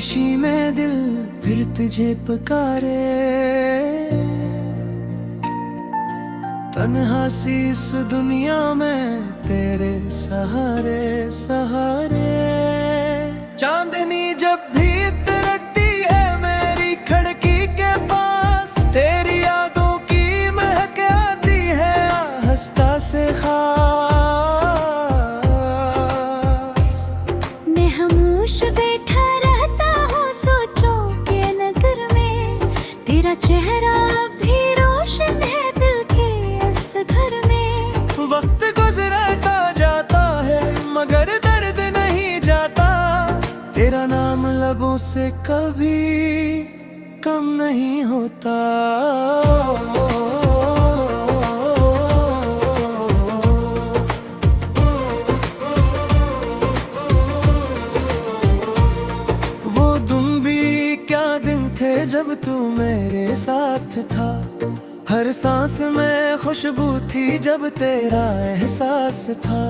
खामोशी में दिल फिर तुझे पुकारे, तन्हा सी इस दुनिया में तेरे सहारे सहारे। चांदनी जब भी तिरकती है मेरी खिड़की के पास, तेरी यादों की महक आती है आहिस्ता से खास। मैं खामोश बैठा रहता हूँ सोचो के नगर में, तेरा चेहरा भी रोशन है दिल के इस घर में। वक्त गुजरता जाता है मगर दर्द नहीं जाता, तेरा नाम लबों से कभी कम नहीं होता। वो दिन भी क्या दिन थे जब तू मेरे साथ था, हर सांस में खुशबू थी जब तेरा एहसास था।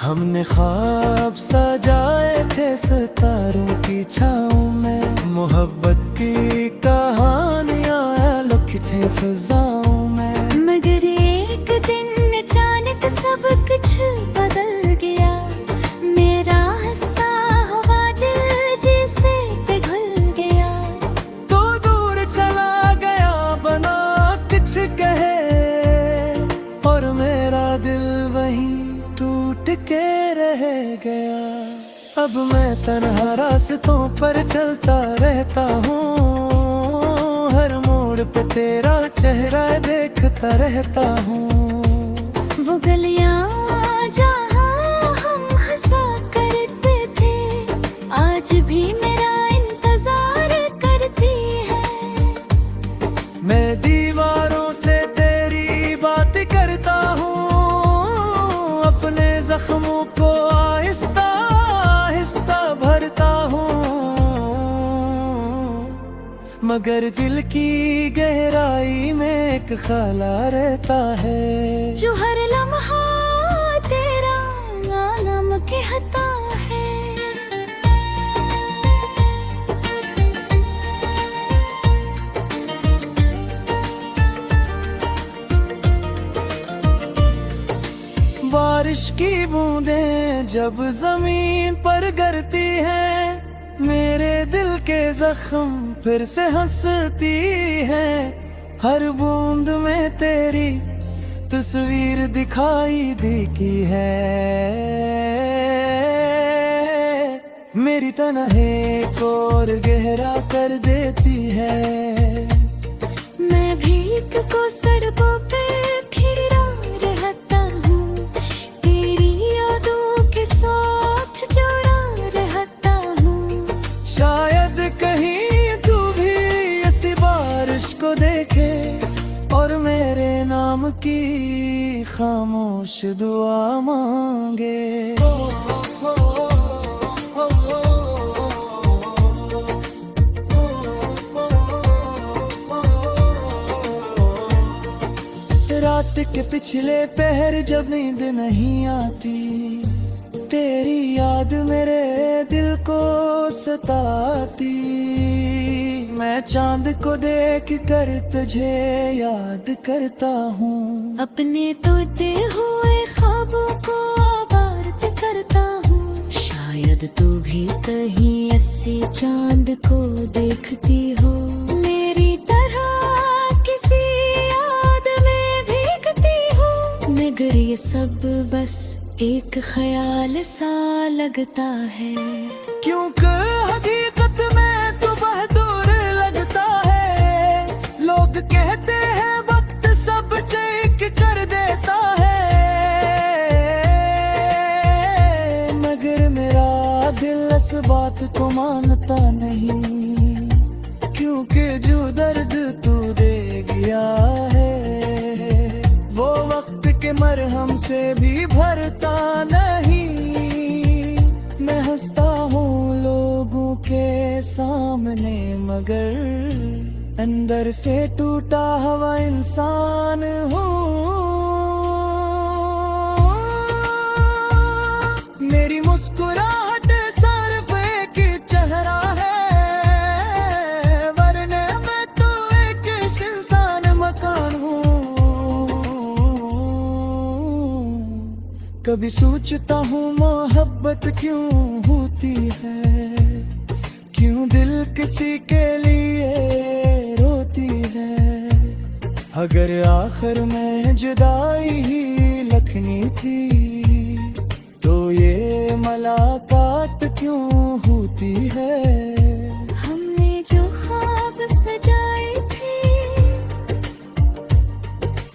हमने ख्वाब सजाए थे सितारों की छाँव में, मोहब्बत की कहानियाँ लिखी थी फिजाओं में। मगर एक दिन अचानक सब कुछ बदल गया, मेरा हंसता हुआ दिल जैसे पिघल गया। तो दूर चला गया बना कुछ कहे, और मेरा दिल वहीं टूट के रह गया। अब मैं तन्हा रास्तों पर चलता रहता हूँ, हर मोड़ पे तेरा चेहरा देखता रहता हूँ। वो गलियां जहाँ हम हंसा करते थे, आज भी मेरा इंतजार करती है। मैं दीवारों से तेरी बात करता हूँ, अपने जख्मों को आहिस्ता आहिस्ता भरता हूँ। मगर दिल की गहराई में एक ख्याला रहता है, जो हर लम्हा तेरा नाम कहता है। बारिश की बूंदें जब जमीन पर गिरती हैं, मेरे दिल के जख्म फिर से हंसती है। हर बूंद में तेरी तस्वीर दिखाई देती है, मेरी तन्हाई को और गहरा कर देती है। मैं भीग को सड़कों पे फिरा रहता हूँ, तेरी यादों के साथ जुड़ा रहता हूँ। शायद कहीं तू भी ऐसी बारिश को देखे, और मेरे नाम की खामोश दुआ मांगे। रात के पिछले पहर जब नींद नहीं आती, तेरी याद मेरे दिल को सताती। मैं चांद को देख कर तुझे याद करता हूँ, अपने तोते हुए ख्वाबों को आबाद करता हूँ। शायद तू भी कहीं ऐसे चांद को देखती हो, मेरी तरह किसी याद में भीगती हो। मगर ये सब बस एक ख्याल सा लगता है, क्योंकि हकीकत में तू बहादुर लगता है। लोग कहते हैं वक्त सब चेक कर देता है, मगर मेरा दिल इस बात को मानता नहीं, क्योंकि जो दर्द तू दे गया है वो वक्त के मरहम से भी भरता नहीं। मैं हंसता हूँ लोगों के सामने, मगर अंदर से टूटा हुआ इंसान हूँ। मेरी मुस्कुराहट सिर्फ एक चेहरा है, कभी सोचता हूँ मोहब्बत क्यों होती है, क्यों दिल किसी के लिए रोती है। अगर आखिर में जुदाई ही लिखनी थी तो ये मुलाकात क्यों होती है। हमने जो ख्वाब सजाए थे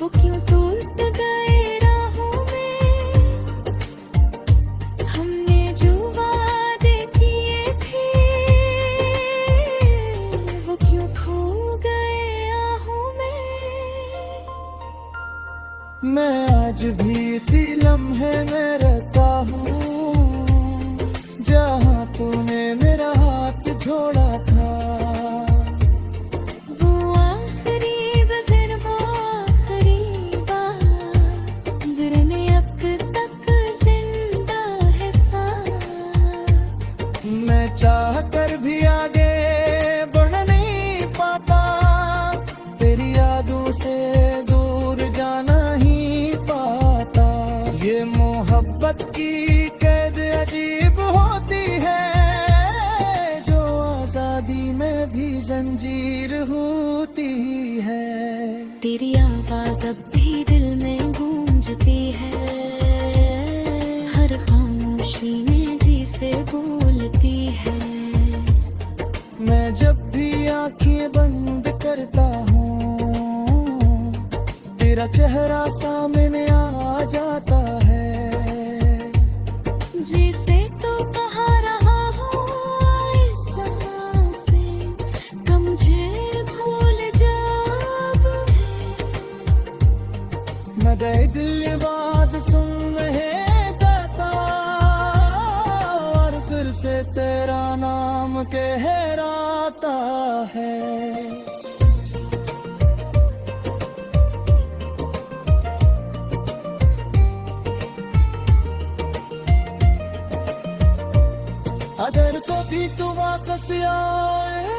वो क्यों टूट गए राहों में। हमने जो वादे किए थे वो क्यों खो गए आहों में। मैं आज भी इसी लम्हे में रहता हूँ जहाँ तूने मेरा हाथ छोड़ा था। वो आखिरी बज़र वो आखिरी बात दिल में अब तक जिंदा है साथ। मैं चाह कर भी आगे बढ़ नहीं पाता, तेरी यादों से दूर जाना ही पाता। ये मोहब्बत की कैद अजीब होती है, जो आजादी में भी जंजीर होती है। तेरी आवाज अब भी दिल में गूंजती है, हर खामोशी में जी से बोलती है। मैं जब भी आंखें बंद करता हूँ तेरा चेहरा सामने आ जाता है। जिसे तो कहा रहा हूँ इस सांसें का मुझे भूल जब मैं दे दिल बात सुन रहे दाता, और फिर से तेरा नाम कहराता है। अगर कभी तू वापस आए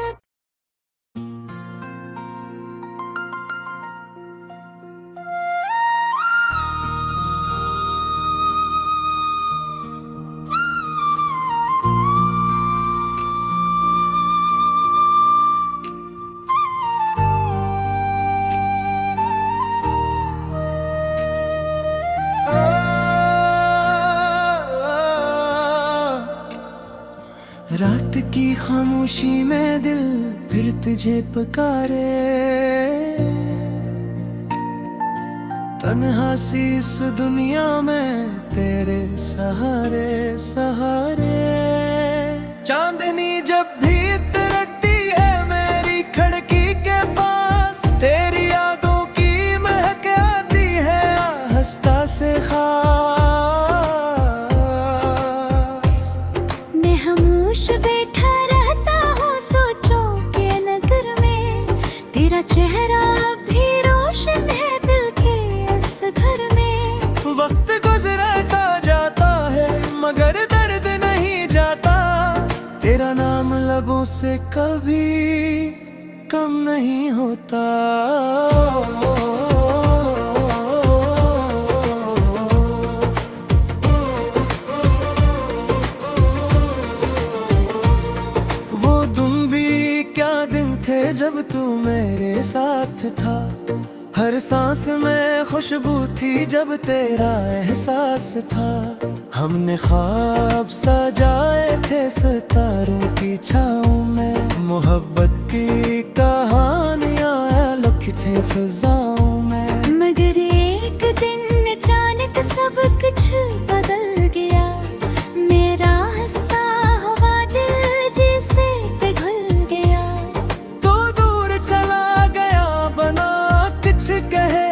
रात की खामोशी में दिल फिर तुझे पुकारे, तन्हा सी इस दुनिया में तेरे सहारे सहारे। चांदनी जब भी तिरकती है मेरी खिड़की के पास, तेरी यादों की महक आती है आहिस्ता से खास। मैं खामोश बैठा रहता हूँ सोचों के नगर में, तेरा चेहरा भी रोशन है दिल के इस घर में। वक्त गुजरता जाता है मगर दर्द नहीं जाता, तेरा नाम लबों से कभी कम नहीं होता। वो दिन भी क्या दिन थे जब तू मेरे साथ था, हर सांस में खुशबू थी जब तेरा एहसास था। हमने ख्वाब सजाए थे सितारों की छाँव में, मोहब्बत की कहानियाँ लिखी थी फिजाओं में। मगर एक दिन अचानक सब कुछ बदल गया, मेरा हंसता हुआ दिल जिसे पिघल गया। तो दूर चला गया बना कुछ कहे,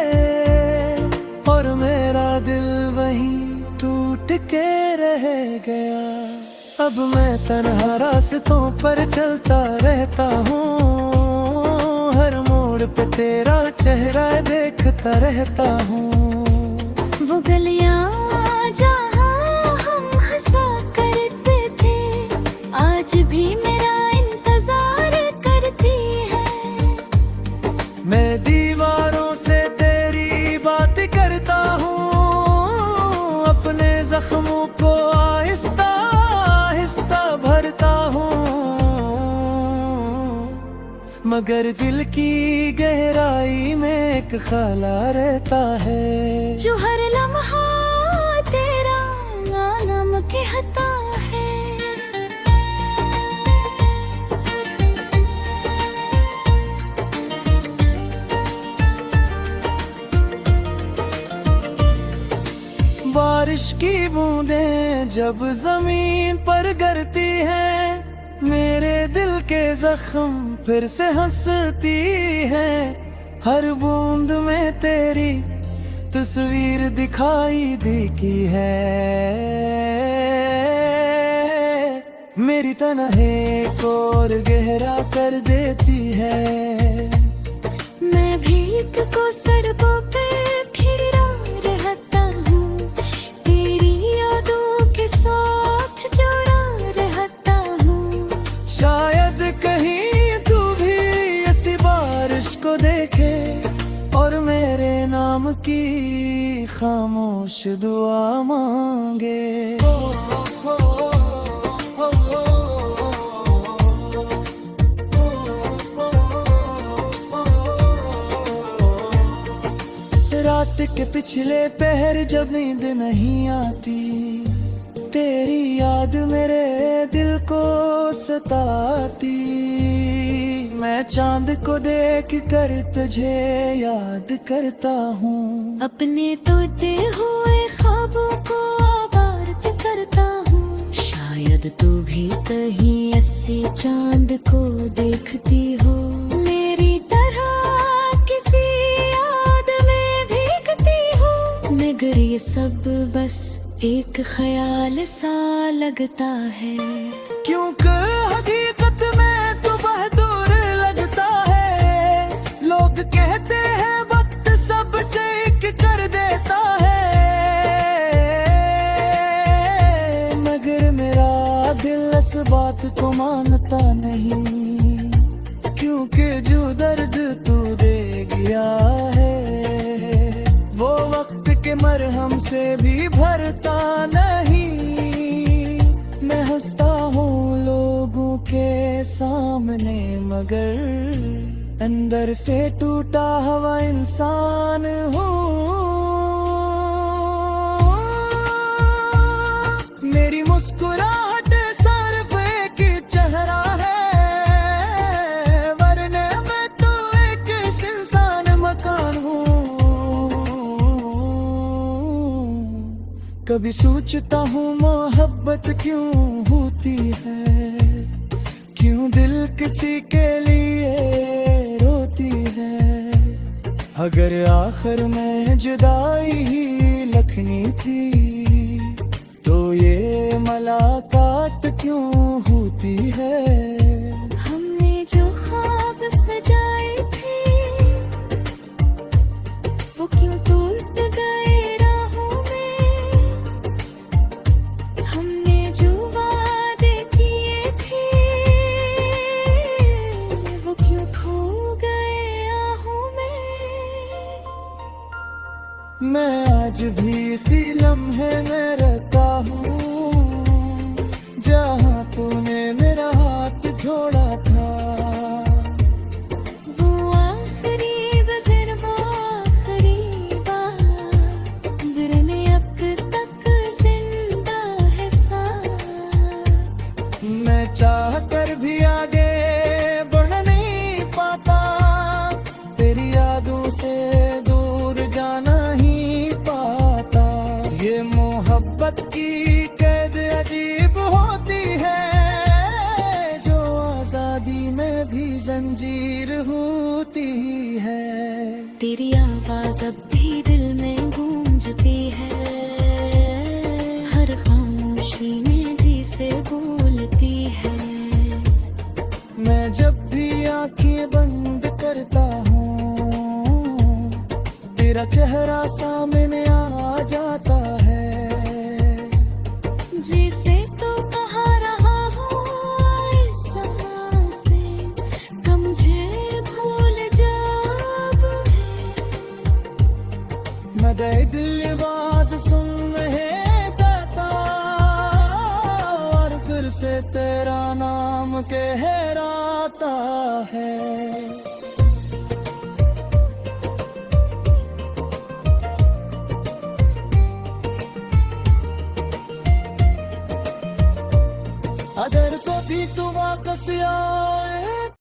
और मेरा दिल वहीं टूट के रह गया। अब मैं तन्हा रास्तों पर चलता रहता हूँ, हर मोड़ पे तेरा चेहरा देखता रहता हूँ। वो गलियां जहाँ हम हंसा करते थे आज भी मेरा इंतजार करती है। मैं दीवारों से तेरी बात करता हूँ, अपने मगर दिल की गहराई में एक ख्याला रहता है जो हर लम्हा तेरा नाम कहता है। बारिश की बूंदें जब जमीन पर गिरती हैं, मेरे दिल के जख्म फिर से हंसती हैं। हर बूंद में तेरी तस्वीर दिखाई देती है, मेरी तन्हाई को और गहरा कर देती है। मैं भीग को सड़कों पे फिरा रहता हूँ, तेरी यादों के साथ जुड़ा रहता हूँ। शायद कहीं तू भी ऐसी बारिश को देखे और मेरे नाम की खामोश दुआ मांगे। रात के पिछले पहर जब नींद नहीं आती, तेरी याद मेरे दिल को सताती। मैं चांद को देख कर तुझे याद करता हूँ, अपने तोते हुए ख्वाबों को आबाद करता हूँ। शायद तू भी कहीं ऐसे चांद को देखती हो, मेरी तरह किसी याद में भीगती हो। मगर ये सब बस एक ख्याल सा लगता है, क्योंकि हकीकत में तू बहादुर लगता है। लोग कहते हैं वक्त सब चेक कर देता है, मगर मेरा दिल इस बात को मानता नहीं, क्योंकि जो दर्द तू दे गया है वो वक्त के मरहम से भी भरता नहीं। मैं हंसता हूँ लोगों के सामने, मगर अंदर से टूटा हुआ इंसान हूँ। मेरी मुस्कुराहट सिर्फ एक चेहरा है, वरना मैं तो एक इंसान मकान हूँ। कभी सोचता हूँ मोहब्बत क्यों होती है, क्यों दिल किसी के लिए रोती है। अगर आखिर में जुदाई ही लिखनी थी, तो ये मुलाकात क्यों होती है। हमने जो ख्वाब सजाए थे वो क्यों टूट गए राहों में। हमने जो वादे किए थे वो क्यों खो गए आहों में। मैं आज भी इसी लम्हे में रहता हूँ जहाँ तूने मेरा हाथ छोड़ा था। वो आखिरी बज़र वो आखिरी बात, दिल में अब तक जिंदा है साथ। मैं चाह कर भी आगे बढ़ नहीं पाता, तेरी यादों से दूर जाना ही पाता। ये मोहब्बत की कैद अजीब होती है, जो आजादी में भी जंजीर होती है। तेरी आवाज अब भी दिल में गूंजती है, हर खामोशी में जी से बोलती है। मैं जब भी आंखें बंद करता हूँ, तेरा चेहरा सामने आ जाता है। जिसे तो कहा रहा हूँ इस सांसें, कम मुझे भूल जब मदे दिल आवाज सुन रहे दाता, और फिर से तेरा नाम कह रहा